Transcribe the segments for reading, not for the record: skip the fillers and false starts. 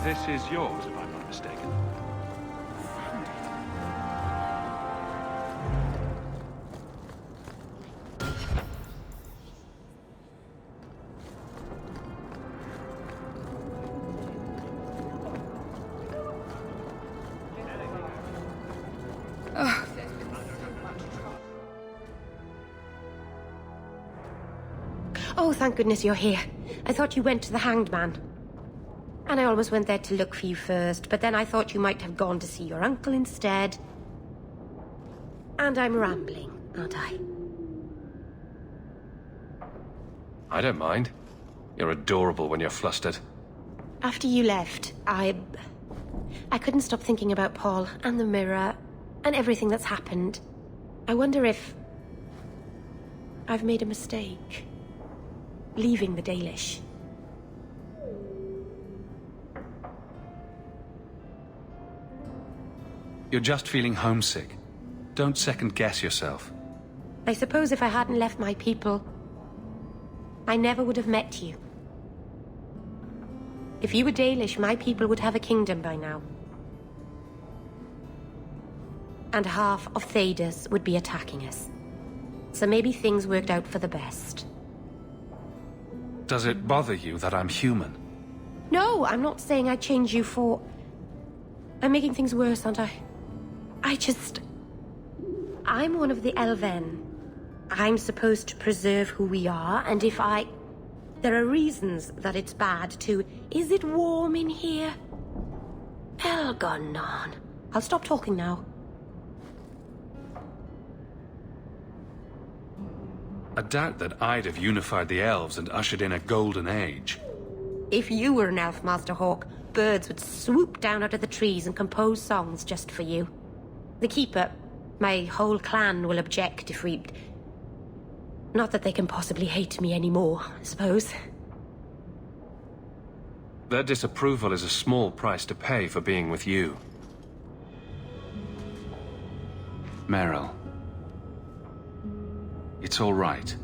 This is yours, if I'm not mistaken. Oh, thank goodness you're here. I thought you went to the Hanged Man. And I almost went there to look for you first, but then I thought you might have gone to see your uncle instead. And I'm rambling, aren't I? I don't mind. You're adorable when you're flustered. After you left, I couldn't stop thinking about Paul and the mirror and everything that's happened. I wonder if I've made a mistake. Leaving the Dalish. You're just feeling homesick. Don't second-guess yourself. I suppose if I hadn't left my people, I never would have met you. If you were Dalish, my people would have a kingdom by now. And half of Thedas would be attacking us. So maybe things worked out for the best. Does it bother you that I'm human? No, I'm not saying I'd change you for... I'm making things worse, aren't I? I'm one of the Elven. I'm supposed to preserve who we are, and if I... There are reasons that it's bad to... Is it warm in here? Elgonon. I'll stop talking now. I doubt that I'd have unified the elves and ushered in a golden age. If you were an elf, Master Hawk, birds would swoop down out of the trees and compose songs just for you. The Keeper, my whole clan will object if we... Not that they can possibly hate me anymore, I suppose. Their disapproval is a small price to pay for being with you. Meryl. It's all right.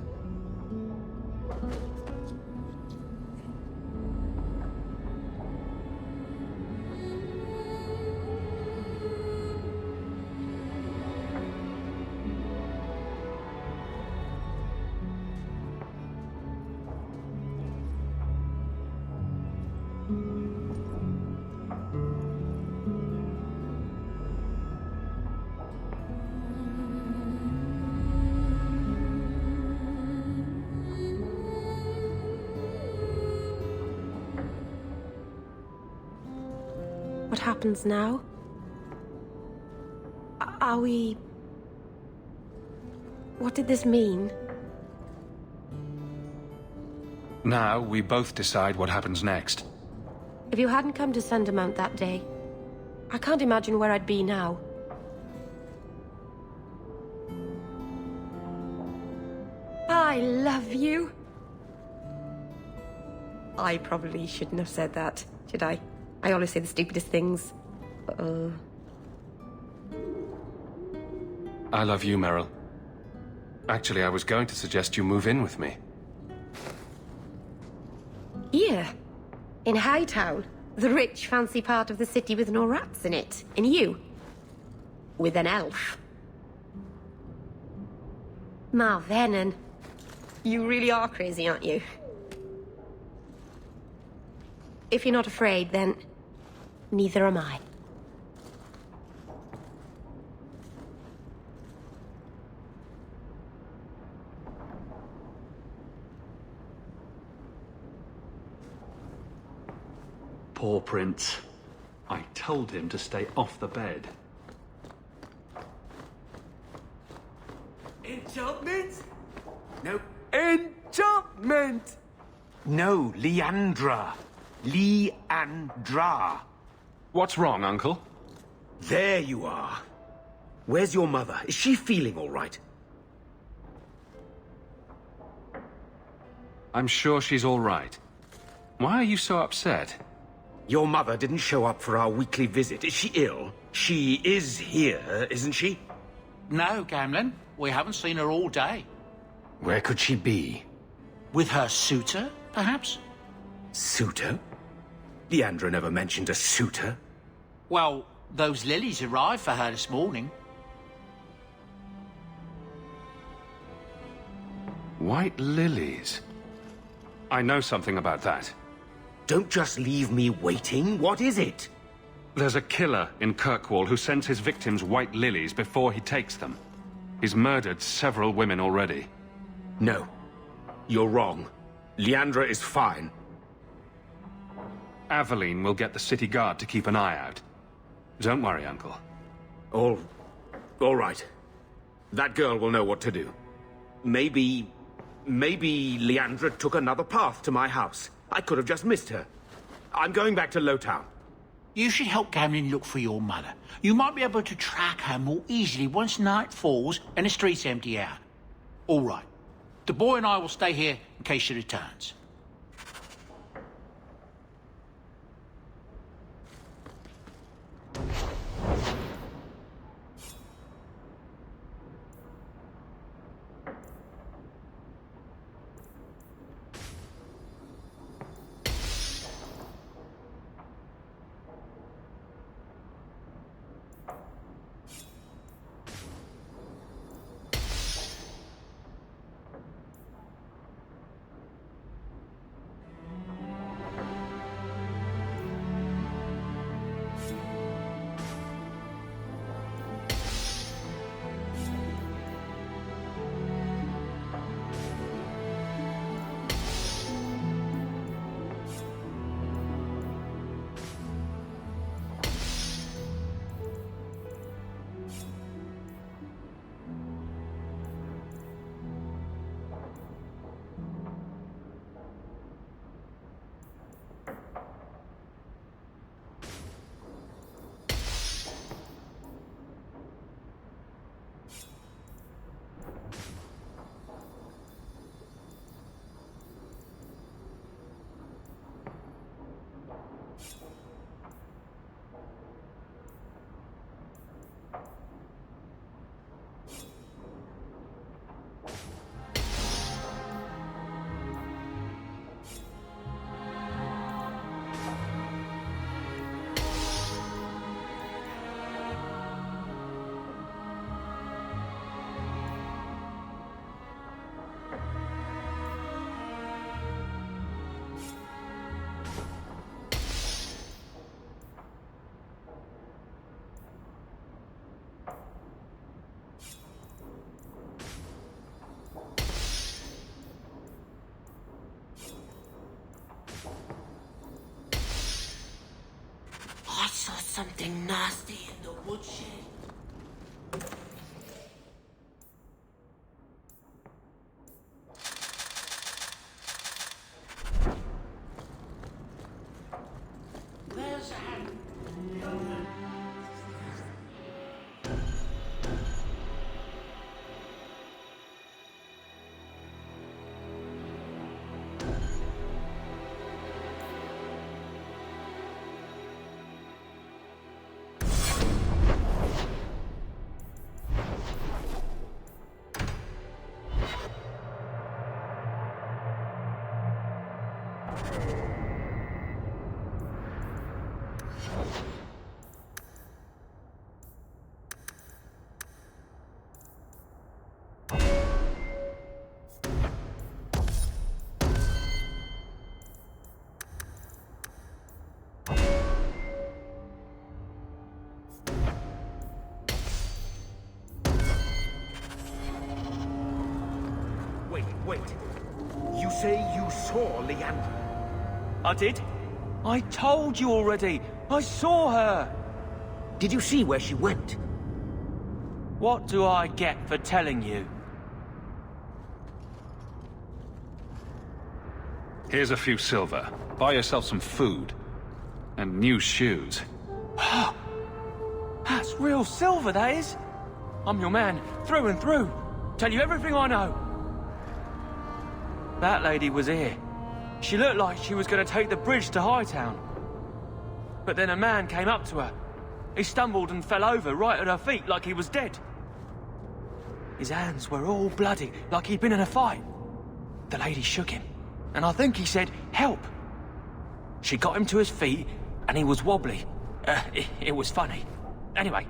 What happens now? Are we... What did this mean? Now, we both decide what happens next. If you hadn't come to Sundermount that day, I can't imagine where I'd be now. I love you. I probably shouldn't have said that, should I? I always say the stupidest things. I love you, Meryl. Actually, I was going to suggest you move in with me. Here? In Hightown? The rich, fancy part of the city with no rats in it. And you? With an elf. Marvenon. You really are crazy, aren't you? If you're not afraid, then... neither am I. Poor Prince. I told him to stay off the bed. Enchantment? No. Enchantment! No, Leandra. Leandra. What's wrong, Uncle? There you are. Where's your mother? Is she feeling all right? I'm sure she's all right. Why are you so upset? Your mother didn't show up for our weekly visit. Is she ill? She is here, isn't she? No, Gamlen. We haven't seen her all day. Where could she be? With her suitor, perhaps? Suitor? Leandra never mentioned a suitor. Well, those lilies arrived for her this morning. White lilies? I know something about that. Don't just leave me waiting. What is it? There's a killer in Kirkwall who sends his victims white lilies before he takes them. He's murdered several women already. No. You're wrong. Leandra is fine. Aveline will get the city guard to keep an eye out. Don't worry, Uncle. All right. That girl will know what to do. Maybe Leandra took another path to my house. I could have just missed her. I'm going back to Lowtown. You should help Gamlin look for your mother. You might be able to track her more easily once night falls and the streets empty out. All right. The boy and I will stay here in case she returns. I saw something nasty in the woodshed. There's a hand. Wait. You say you saw Leandra? I did. I told you already. I saw her. Did you see where she went? What do I get for telling you? Here's a few silver. Buy yourself some food. And new shoes. That's real silver, that is. I'm your man, through and through. Tell you everything I know. That lady was here. She looked like she was going to take the bridge to Hightown. But then a man came up to her. He stumbled and fell over right at her feet like he was dead. His hands were all bloody, like he'd been in a fight. The lady shook him, and I think he said, "Help." She got him to his feet, and he was wobbly. It was funny. Anyway,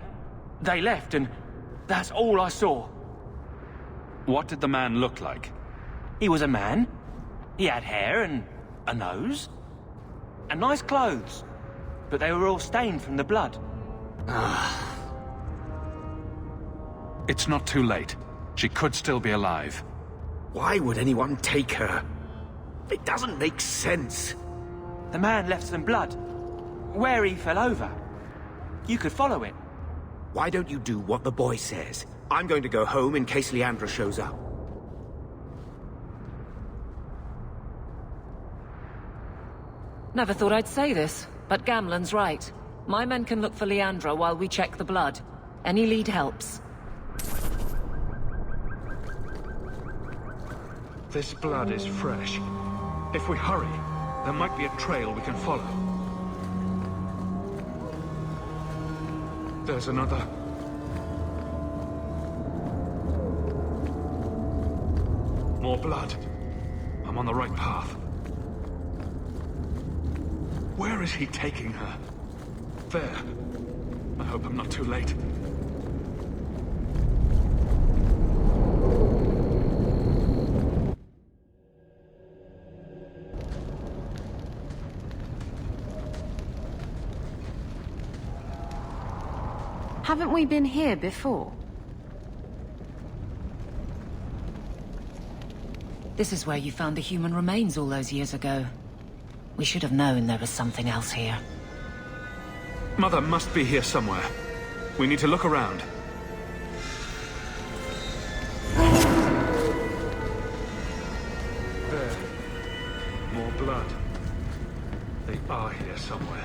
they left, and that's all I saw. What did the man look like? He was a man. He had hair and a nose. And nice clothes. But they were all stained from the blood. It's not too late. She could still be alive. Why would anyone take her? It doesn't make sense. The man left some blood. Where he fell over. You could follow it. Why don't you do what the boy says? I'm going to go home in case Leandra shows up. Never thought I'd say this, but Gamlen's right. My men can look for Leandra while we check the blood. Any lead helps. This blood is fresh. If we hurry, there might be a trail we can follow. There's another. More blood. I'm on the right path. Where is he taking her? There. I hope I'm not too late. Haven't we been here before? This is where you found the human remains all those years ago. We should have known there was something else here. Mother must be here somewhere. We need to look around. There. More blood. They are here somewhere.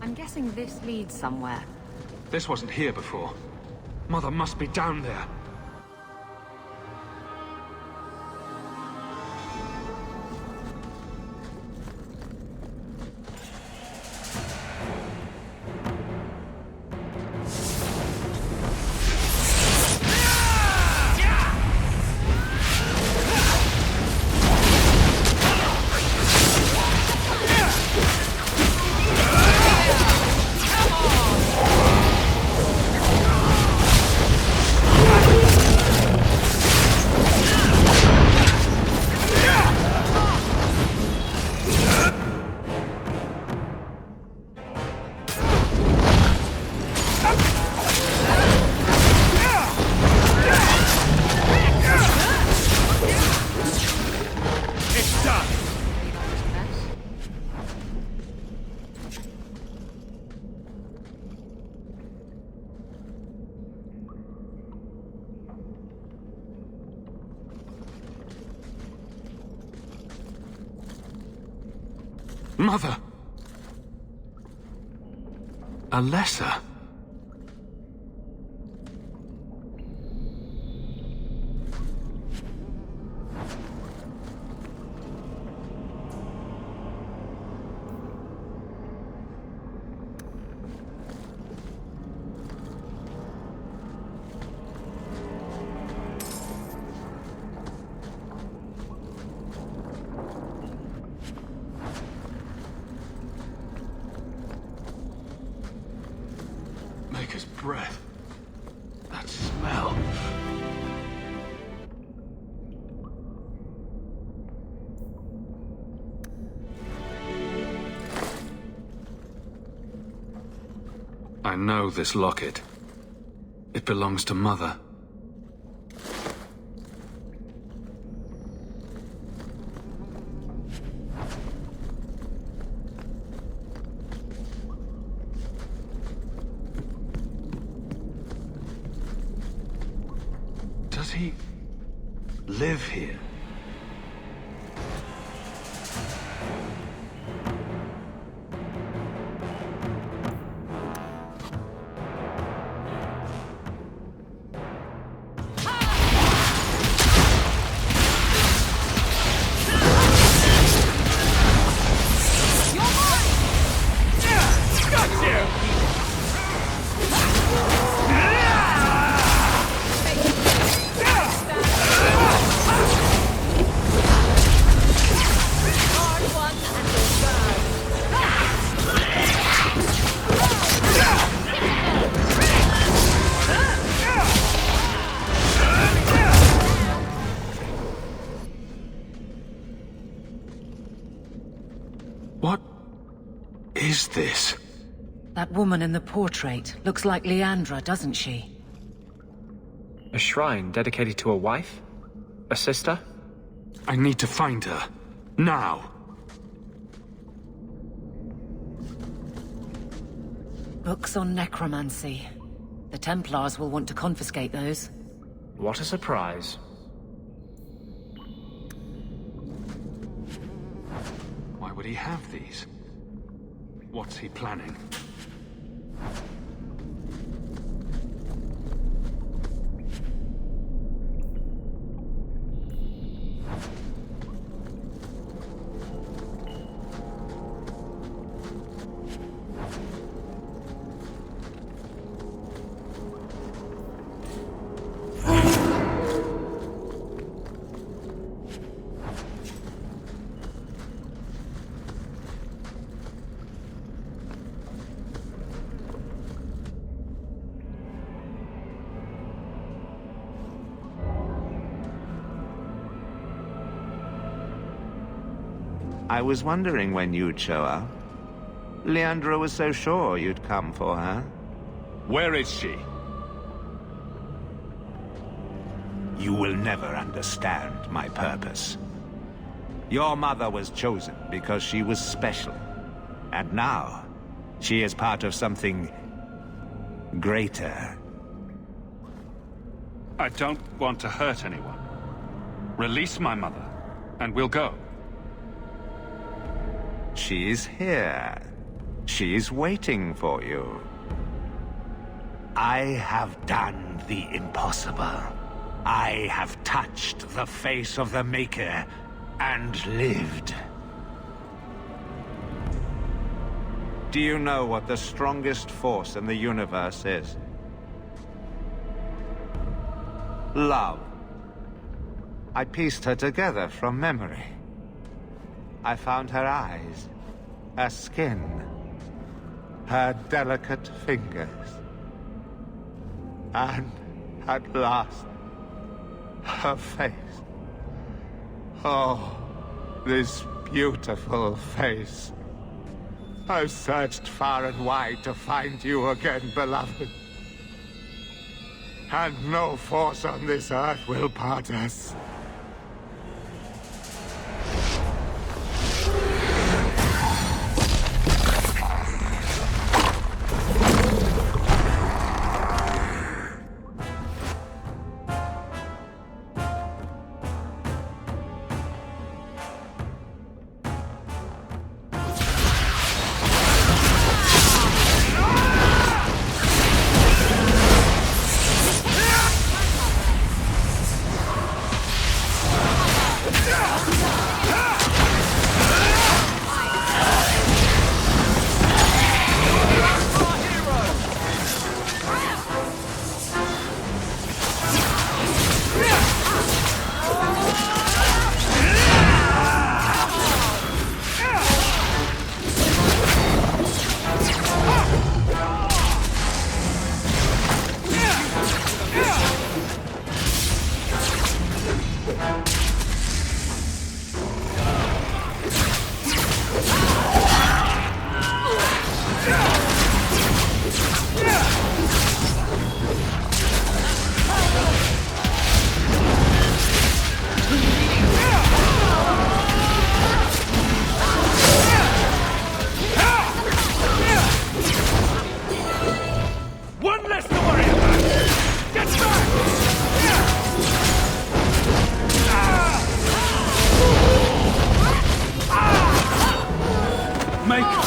I'm guessing this leads somewhere. This wasn't here before. Mother must be down there. Mother! Alessa? Maker's breath. That smell. I know this locket. It belongs to Mother. Does he live here? What is this? That woman in the portrait looks like Leandra, doesn't she? A shrine dedicated to a wife? A sister? I need to find her. Now! Books on necromancy. The Templars will want to confiscate those. What a surprise. Why would he have these? What's he planning? I was wondering when you'd show up. Leandra was so sure you'd come for her. Where is she? You will never understand my purpose. Your mother was chosen because she was special. And now, she is part of something greater. I don't want to hurt anyone. Release my mother, and we'll go. She is here. She is waiting for you. I have done the impossible. I have touched the face of the Maker and lived. Do you know what the strongest force in the universe is? Love. I pieced her together from memory. I found her eyes, her skin, her delicate fingers. And at last, her face. Oh, this beautiful face. I've searched far and wide to find you again, beloved. And no force on this earth will part us.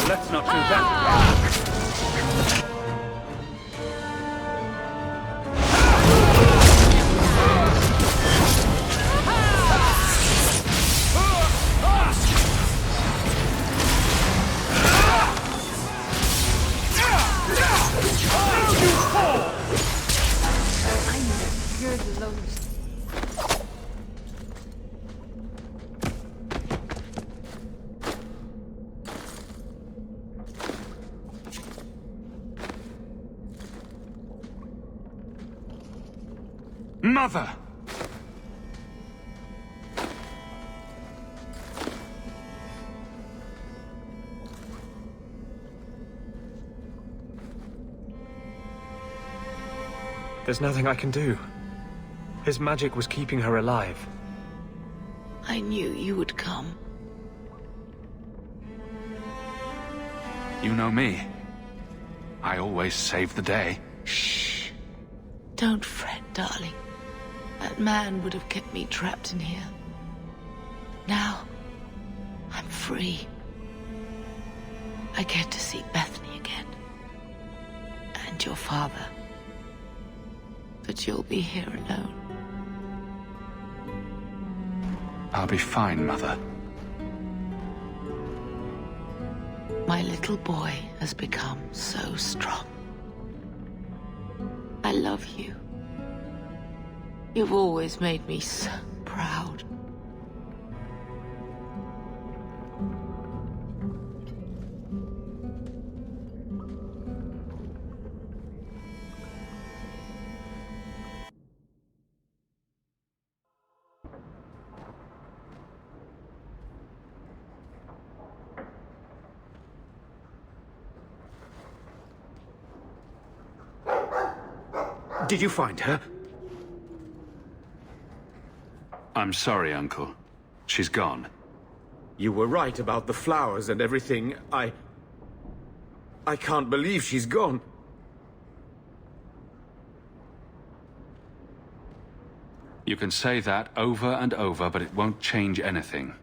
Let's not do that. Mother! There's nothing I can do. His magic was keeping her alive. I knew you would come. You know me. I always save the day. Shh. Don't fret, darling. That man would have kept me trapped in here. Now, I'm free. I get to see Bethany again. And your father. But you'll be here alone. I'll be fine, Mother. My little boy has become so strong. I love you. You've always made me so proud. Did you find her? I'm sorry, Uncle. She's gone. You were right about the flowers and everything. I can't believe she's gone. You can say that over and over, but it won't change anything.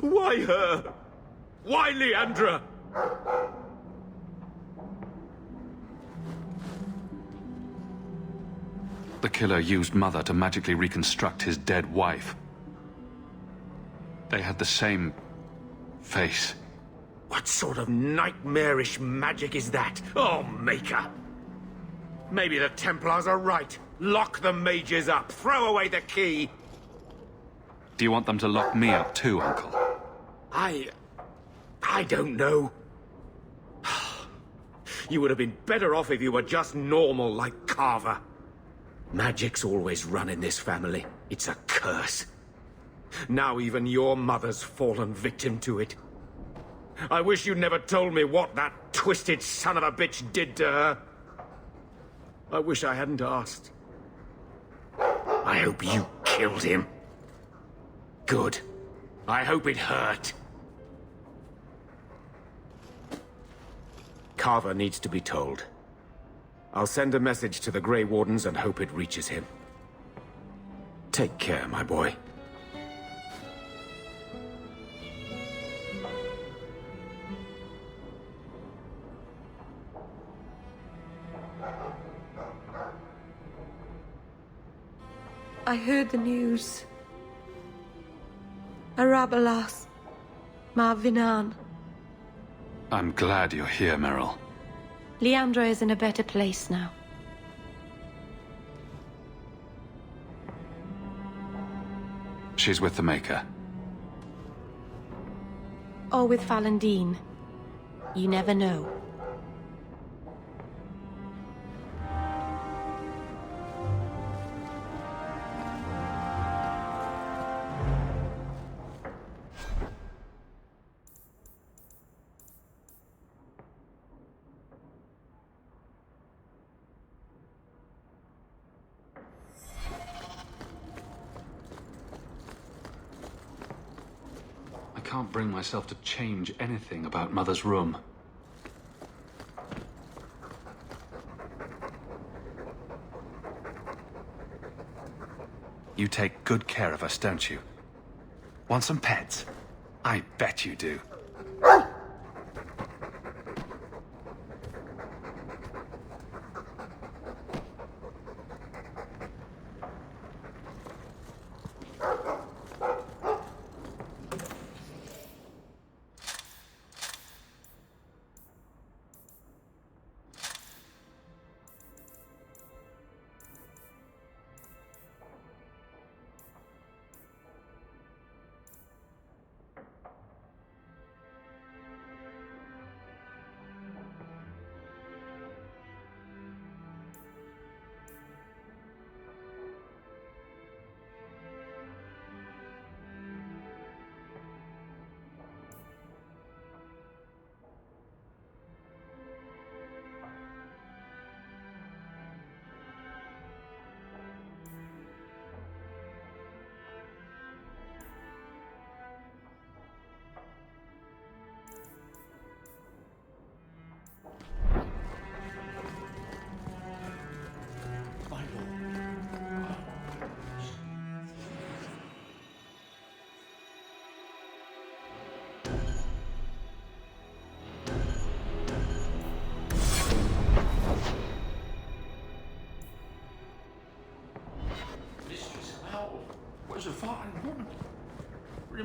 Why her? Why Leandra? The killer used Mother to magically reconstruct his dead wife. They had the same face. What sort of nightmarish magic is that? Oh, Maker! Maybe the Templars are right. Lock the mages up. Throw away the key. Do you want them to lock me up too, Uncle? I don't know. You would have been better off if you were just normal like Carver. Magic's always run in this family. It's a curse. Now even your mother's fallen victim to it. I wish you'd never told me what that twisted son of a bitch did to her. I wish I hadn't asked. I hope you killed him. Good. I hope it hurt. Carver needs to be told. I'll send a message to the Grey Wardens and hope it reaches him. Take care, my boy. I heard the news. Arabalas. Marvinan. I'm glad you're here, Meryl. Leandra is in a better place now. She's with the Maker. Or with Falandine. You never know. I can't bring myself to change anything about Mother's room. You take good care of us, don't you? Want some pets? I bet you do.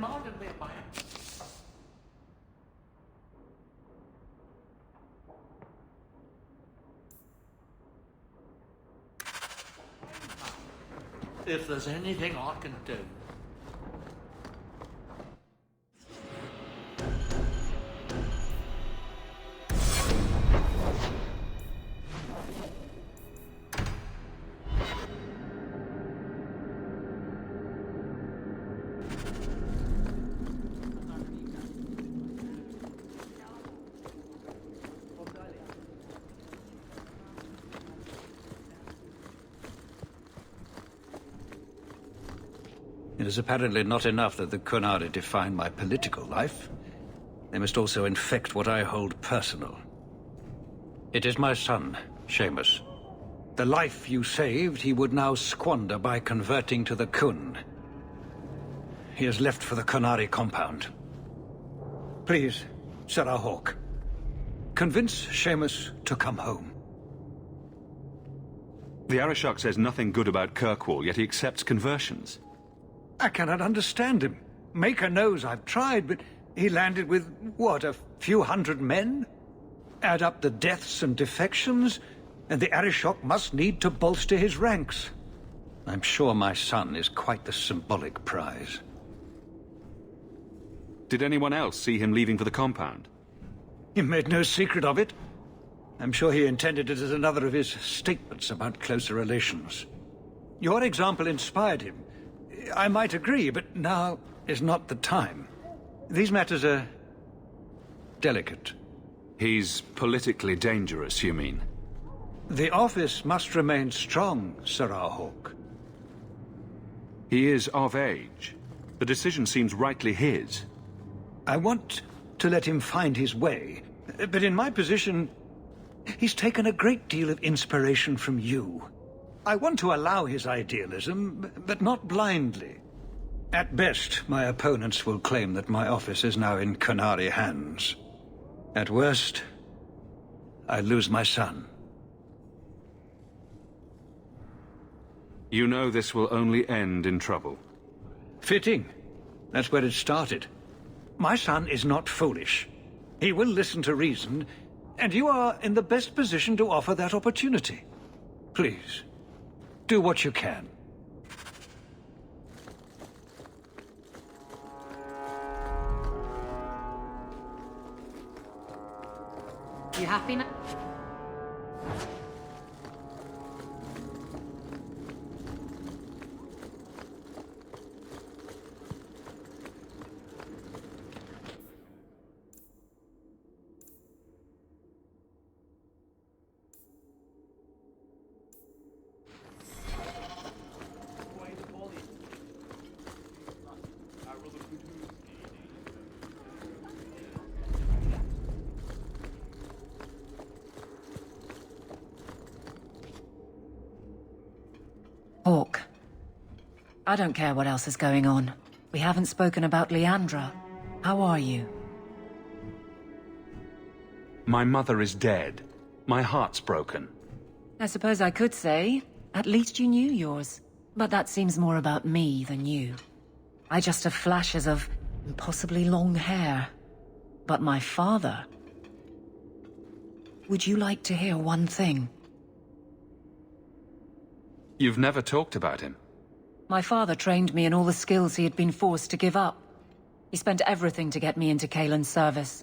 mind him there, mate. If there's anything I can do. It is apparently not enough that the Qunari define my political life. They must also infect what I hold personal. It is my son, Seamus. The life you saved, he would now squander by converting to the Khun. He has left for the Qunari compound. Please, Sarah Hawke, convince Seamus to come home. The Arishok says nothing good about Kirkwall, yet he accepts conversions. I cannot understand him. Maker knows I've tried, but he landed with, what, a few hundred men? Add up the deaths and defections, and the Arishok must need to bolster his ranks. I'm sure my son is quite the symbolic prize. Did anyone else see him leaving for the compound? He made no secret of it. I'm sure he intended it as another of his statements about closer relations. Your example inspired him. I might agree, but now is not the time. These matters are delicate. He's politically dangerous, you mean? The office must remain strong, Sarah Hawke. He is of age. The decision seems rightly his. I want to let him find his way, but in my position, he's taken a great deal of inspiration from you. I want to allow his idealism, but not blindly. At best, my opponents will claim that my office is now in Qunari hands. At worst, I lose my son. You know this will only end in trouble. Fitting. That's where it started. My son is not foolish. He will listen to reason, and you are in the best position to offer that opportunity. Please, do what you can. You happy now? Hawke. I don't care what else is going on. We haven't spoken about Liandra. How are you? My mother is dead. My heart's broken. I suppose I could say, at least you knew yours. But that seems more about me than you. I just have flashes of impossibly long hair. But my father... Would you like to hear one thing? You've never talked about him. My father trained me in all the skills he had been forced to give up. He spent everything to get me into Cailan's service.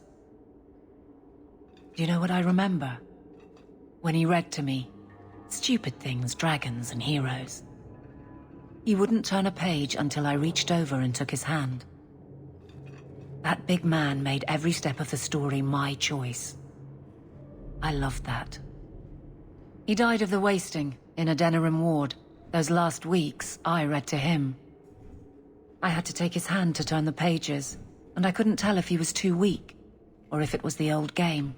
Do you know what I remember? When he read to me. Stupid things, dragons and heroes. He wouldn't turn a page until I reached over and took his hand. That big man made every step of the story my choice. I loved that. He died of the wasting in Adeniram ward. Those last weeks, I read to him. I had to take his hand to turn the pages, and I couldn't tell if he was too weak, or if it was the old game.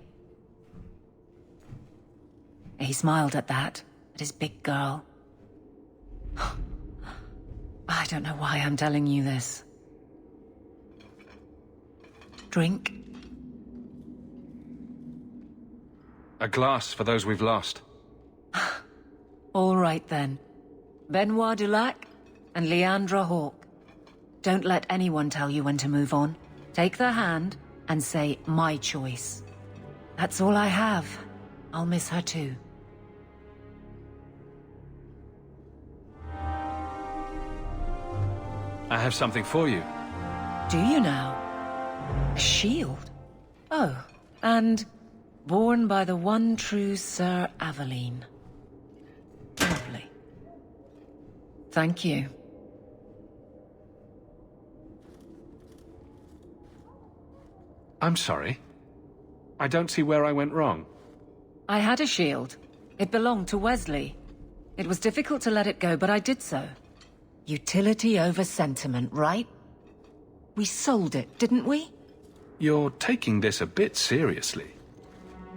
He smiled at that, at his big girl. I don't know why I'm telling you this. Drink? A glass for those we've lost. All right then. Benoit Dulac and Liandra Hawke. Don't let anyone tell you when to move on. Take their hand and say, my choice. That's all I have. I'll miss her too. I have something for you. Do you now? A shield? Oh, and born by the one true Sir Aveline. Lovely. Thank you. I'm sorry. I don't see where I went wrong. I had a shield. It belonged to Wesley. It was difficult to let it go, but I did so. Utility over sentiment, right? We sold it, didn't we? You're taking this a bit seriously.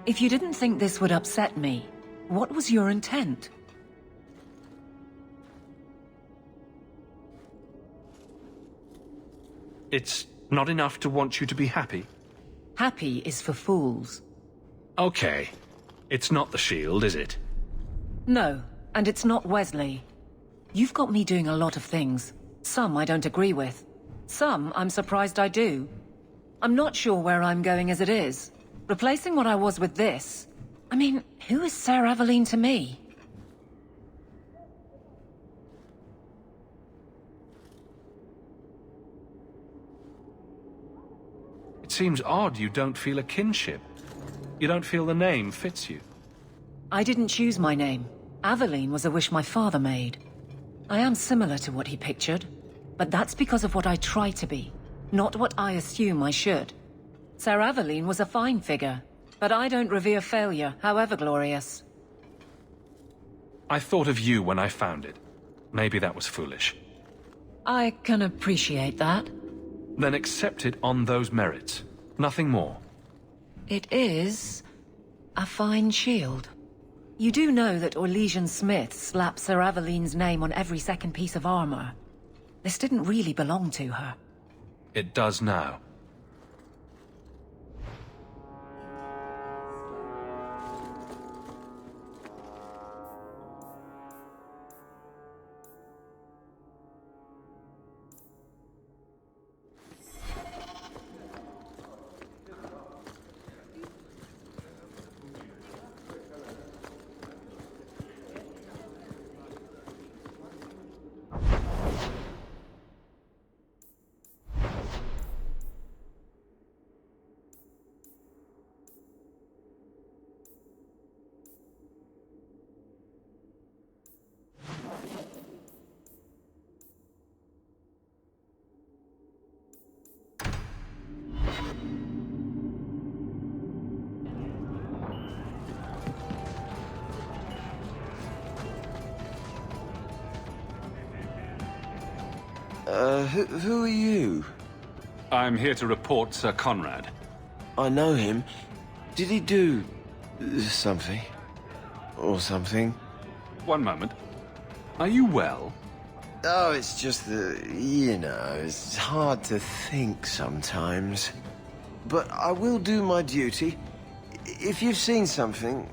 If you didn't think this would upset me, what was your intent? It's not enough to want you to be happy. Happy is for fools. Okay. It's not the shield, is it? No, and it's not Wesley. You've got me doing a lot of things. Some I don't agree with. Some I'm surprised I do. I'm not sure where I'm going as it is. Replacing what I was with this... I mean, who is Sir Aveline to me? It seems odd you don't feel a kinship. You don't feel the name fits you. I didn't choose my name. Aveline was a wish my father made. I am similar to what he pictured, but that's because of what I try to be, not what I assume I should. Sir Aveline was a fine figure, but I don't revere failure, however glorious. I thought of you when I found it. Maybe that was foolish. I can appreciate that. Then accept it on those merits. Nothing more. It is a fine shield. You do know that Orlesian Smith slapped Sir Aveline's name on every second piece of armor. This didn't really belong to her. It does now. Who are you? I'm here to report Sir Conrad. I know him. Did he do... something? Or something? One moment. Are you well? Oh, it's just that, you know, it's hard to think sometimes. But I will do my duty. If you've seen something,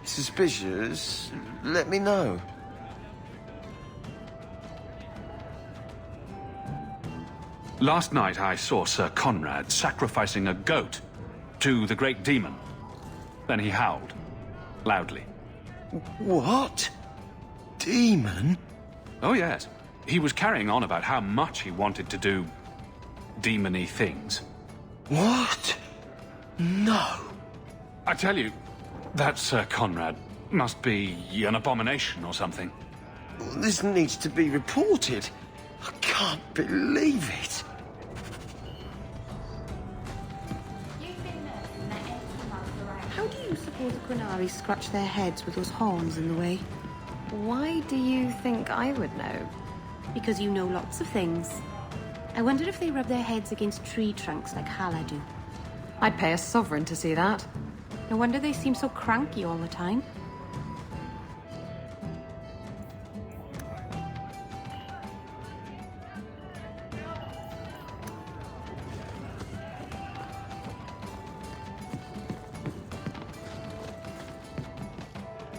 suspicious, let me know. Last night I saw Sir Conrad sacrificing a goat to the great demon. Then he howled, loudly. What? Demon? Oh yes. He was carrying on about how much he wanted to do demon-y things. What? No. I tell you, that Sir Conrad must be an abomination or something. This needs to be reported. I can't believe it. How do you suppose the Qunari scratch their heads with those horns in the way? Why do you think I would know? Because you know lots of things. I wondered if they rub their heads against tree trunks like Hala do. I'd pay a sovereign to see that. No wonder they seem so cranky all the time.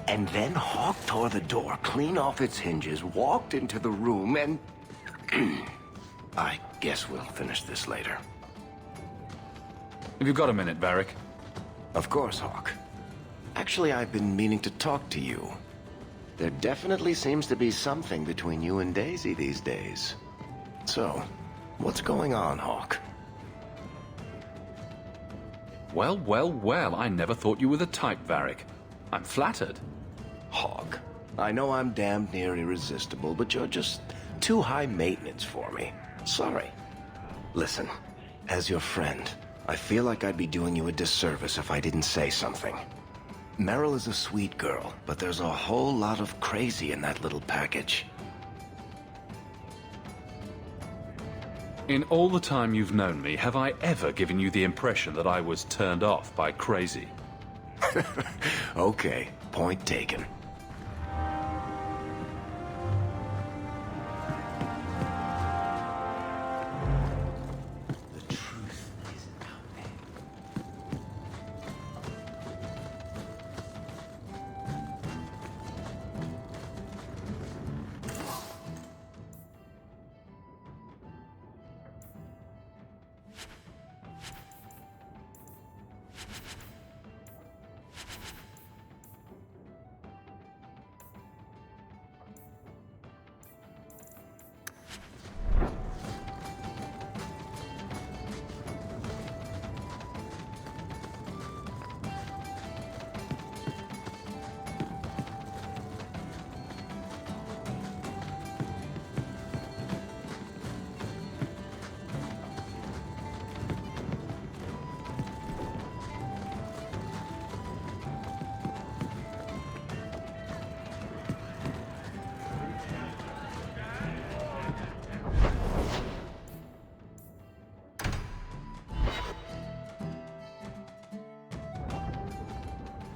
And then Hawk tore the door clean off its hinges, walked into the room, and... I guess we'll finish this later. Have you got a minute, Varric? Of course, Hawk. Actually, I've been meaning to talk to you. There definitely seems to be something between you and Daisy these days. So, what's going on, Hawk? Well, well, well, I never thought you were the type, Varric. I'm flattered. Hawk, I know I'm damned near irresistible, but you're just too high maintenance for me. Sorry. Listen, as your friend, I feel like I'd be doing you a disservice if I didn't say something. Meryl is a sweet girl, but there's a whole lot of crazy in that little package. In all the time you've known me, have I ever given you the impression that I was turned off by crazy? Okay, point taken.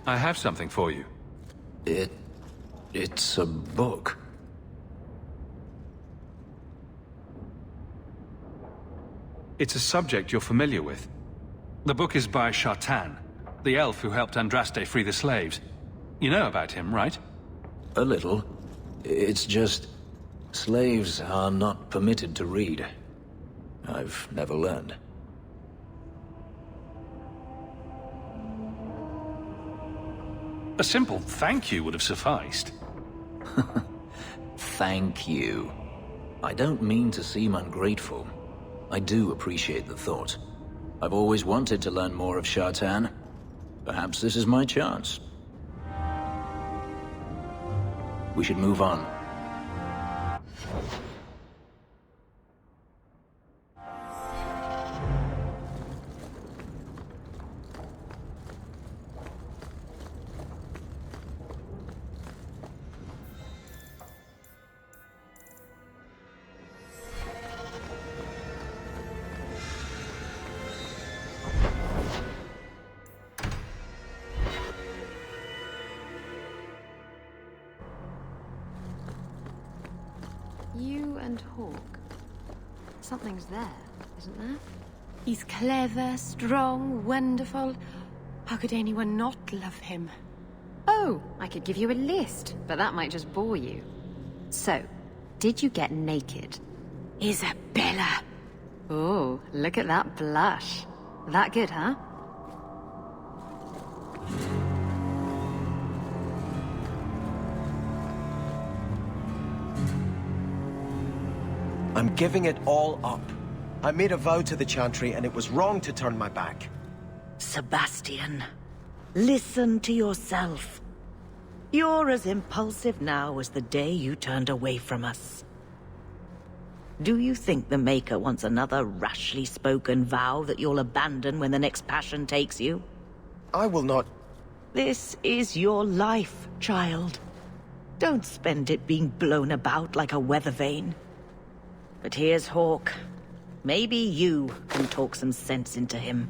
I have something for you. It's a book. It's a subject you're familiar with. The book is by Shartan, the elf who helped Andraste free the slaves. You know about him, right? A little. It's just... slaves are not permitted to read. I've never learned. A simple thank you would have sufficed. Thank you. I don't mean to seem ungrateful. I do appreciate the thought. I've always wanted to learn more of Shartan. Perhaps this is my chance. We should move on. You and Hawk. Something's there, isn't there? He's clever, strong, wonderful. How could anyone not love him? Oh, I could give you a list, but that might just bore you. So, did you get naked? Isabella! Oh, look at that blush. That good, huh? I'm giving it all up. I made a vow to the Chantry, and it was wrong to turn my back. Sebastian, listen to yourself. You're as impulsive now as the day you turned away from us. Do you think the Maker wants another rashly spoken vow that you'll abandon when the next passion takes you? I will not... This is your life, child. Don't spend it being blown about like a weather vane. But here's Hawk. Maybe you can talk some sense into him.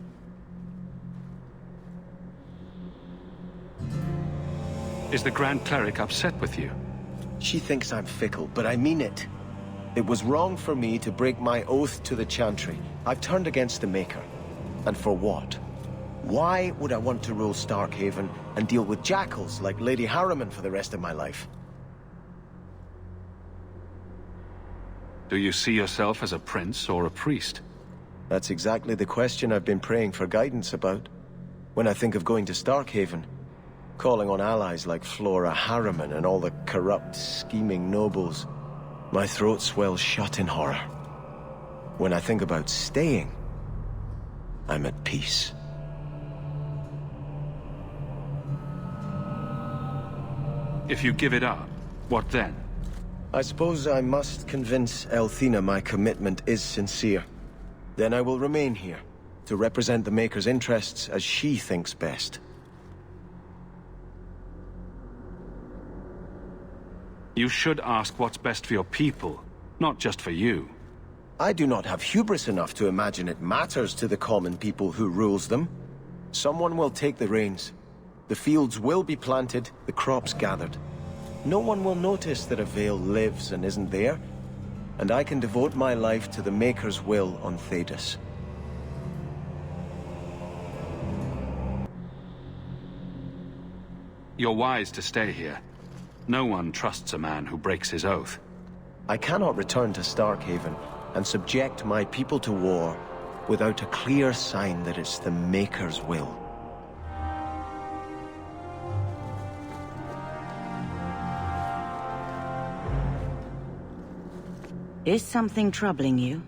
Is the Grand Cleric upset with you? She thinks I'm fickle, but I mean it. It was wrong for me to break my oath to the Chantry. I've turned against the Maker. And for what? Why would I want to rule Starkhaven and deal with jackals like Lady Harriman for the rest of my life? Do you see yourself as a prince or a priest? That's exactly the question I've been praying for guidance about. When I think of going to Starkhaven, calling on allies like Flora Harriman and all the corrupt, scheming nobles, my throat swells shut in horror. When I think about staying, I'm at peace. If you give it up, what then? I suppose I must convince Elthina my commitment is sincere. Then I will remain here, to represent the Maker's interests as she thinks best. You should ask what's best for your people, not just for you. I do not have hubris enough to imagine it matters to the common people who rules them. Someone will take the reins. The fields will be planted, the crops gathered. No one will notice that a Vale lives and isn't there, and I can devote my life to the Maker's will on Thedas. You're wise to stay here. No one trusts a man who breaks his oath. I cannot return to Starkhaven and subject my people to war without a clear sign that it's the Maker's will. Is something troubling you?